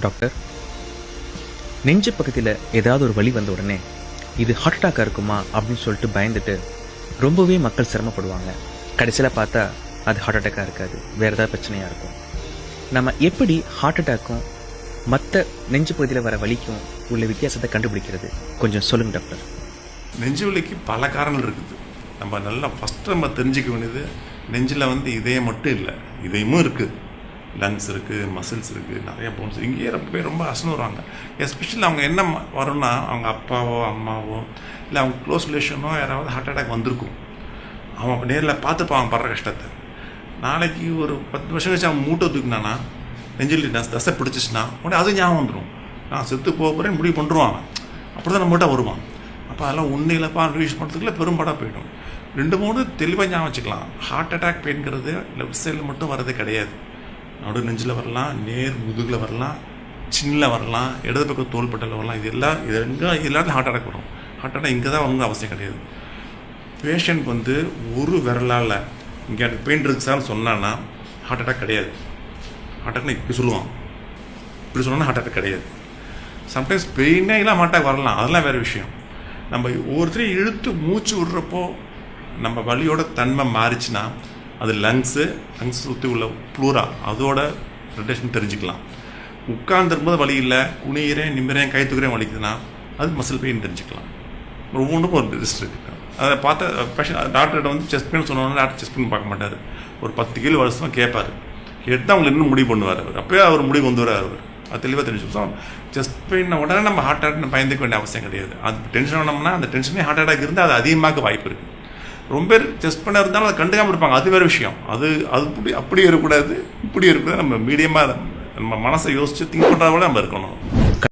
Doctor, நெஞ்சு பக்கத்தில் ஏதாவது ஒரு வலி வந்த உடனே இது ஹார்ட் அட்டாக்காக இருக்குமா அப்படின்னு சொல்லிட்டு பயந்துட்டு ரொம்பவே மக்கள் சிரமப்படுவாங்க. கடைசியில் பார்த்தா அது ஹார்ட் அட்டாக்காக இருக்காது, வேறு ஏதாவது பிரச்சனையாக இருக்கும். நம்ம எப்படி ஹார்ட் அட்டாக்கும் மற்ற நெஞ்சு பகுதியில் வர வலிக்கும் உள்ள வித்தியாசத்தை கண்டுபிடிக்கிறது கொஞ்சம் சொல்லுங்கள் டாக்டர். நெஞ்சு வலிக்கு பல காரணங்கள் இருக்குது. நம்ம நல்லா ஃபஸ்ட்டு நம்ம தெரிஞ்சிக்க வேண்டியது, நெஞ்சில் இதயம் மட்டும் இல்லை, இதயமும் இருக்குது, லங்ஸ் இருக்குது, மசில்ஸ் இருக்குது, நிறைய போன்ஸ். இங்கேயே ரொம்ப அசந்து வருவாங்க. எஸ்பெஷலி அவங்க என்ன வரும்னா, அவங்க அப்பாவோ அம்மாவோ இல்லை அவங்க க்ளோஸ் ரிலேஷனோ யாராவது ஹார்ட் அட்டாக் வந்திருக்கும். அவன் நேரில் பார்த்துப்பாங்க படுற கஷ்டத்தை. நாளைக்கு ஒரு 10 வருஷம் கழிச்சு அவன் மூட்டை தூக்கினானா, நெஞ்சில் தசை பிடிச்சிச்சுன்னா உடனே அது ஞாபகம் வந்துடும். நான் செத்து போக போகிறேன்னு முடிவு பண்ணுருவாங்க. அப்படி தான் நம்மகிட்ட வருவான். அப்போ அதெல்லாம் உண்மையிலப்பா ரிலீஸ் பண்ணுறதுக்குள்ள பெரும்படாக போயிடும். 2-3 தெளிவாக ஞாபகம் வச்சுக்கலாம். ஹார்ட் அட்டாக் பெயின்கிறது லெஃப்ட் சைடில் மட்டும் வர்றது கிடையாது. நடு நெஞ்சில் வரலாம், நேர் முதுகில் வரலாம், சின்னில் வரலாம், இடது பக்கம் தோள்பட்டையில் வரலாம். இது எல்லாத்தையும் ஹார்ட் அட்டாக் வரும். ஹார்ட் அட்டாக் இங்கே தான் வரணும்னு அவசியம் கிடையாது. பேஷண்ட் ஒரு விரலால் இங்கே எனக்கு பெயின் இருக்கு சார்னு சொன்னான்னா ஹார்ட் அட்டாக் கிடையாது. ஹார்ட் அட்டாக்னா இப்படி சொல்லுவான், இப்படி சொன்னா ஹார்ட் அட்டாக் கிடையாது. சம்டைம்ஸ் பெயினே இல்லாமல் ஹார்ட் அட்டாக் வரலாம், அதெல்லாம் வேறு விஷயம். நம்ம ஒவ்வொருத்தரையும் இழுத்து மூச்சு விடுறப்போ நம்ம வலியோட தன்மை மாறிச்சுன்னா அது லங்ஸ் சுற்றி உள்ள ப்ளூரா அதோட ரொட்டேஷன் தெரிஞ்சுக்கலாம். உட்கார்ந்துருக்கும்போது வலி இல்லை, குனியிறேன் நிமிறேன் கை தூக்குறேன் வலிக்குதுன்னா அது மசில் பெயின் தெரிஞ்சுக்கலாம். ஒவ்வொன்றுக்கும் ஒரு ரிஸ்க் இருக்குது. அதை பார்த்து பேஷண்ட் டாக்டர்கிட்ட செஸ்ட் பெயின் சொன்னோன்னா டாக்டர் செஸ்ட் பெயின் பார்க்க மாட்டார். ஒரு 10 கிலோ வருஷம் கேட்பார். கேட்டு அவங்களை இன்னும் முடிவு பண்ணுவார். அவர் அப்போயே அவர் முடிவு வந்துடுவார். அவர் அது தெளிவாக தெரிஞ்சு செஸ்ட் பெயின் உடனே நம்ம ஹார்ட் அட்டாக் பயந்துக்க வேண்டிய அவசியம் கிடையாது. அது டென்ஷன் ஆனோம்னா அந்த டென்ஷனே ஹார்ட் அட்டாக் இருந்தால் அது அதிகமாக வாய்ப்பு இருக்குது. ரொம்ப பேர் செஸ்ட் பண்ண இருந்தாலும் அதை கண்டுக்காமல் இருப்பாங்க, அது வேறு விஷயம். அது அப்படி இருக்கக்கூடாது, இப்படி இருக்கக்கூடாது. நம்ம மீடியமாக நம்ம மனசை யோசித்து திங்க் பண்ணுறத விட நம்ம இருக்கணும்.